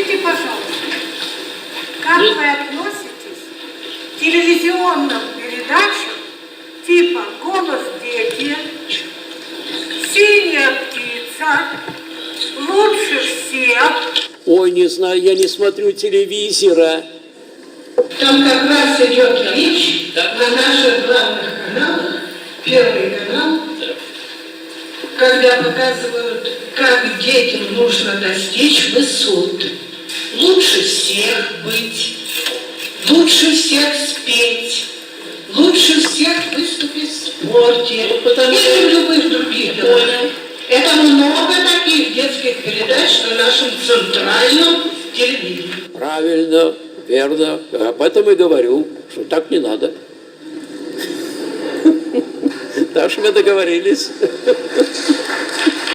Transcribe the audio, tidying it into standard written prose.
Скажите, пожалуйста, как вы относитесь к телевизионным передачам типа «Голос дети», «Синяя птица», «Лучше всех»? Ой, не знаю, я не смотрю телевизора. Там как раз идет речь на наших главных каналах, Первый канал, когда показывают, как детям нужно достичь высот. Лучше всех быть, лучше всех спеть, лучше всех выступить в спорте или в любых других делах. Это много таких детских передач на нашем центральном телевидении. Правильно, верно. Об этом и говорю, что так не надо. Так что мы договорились.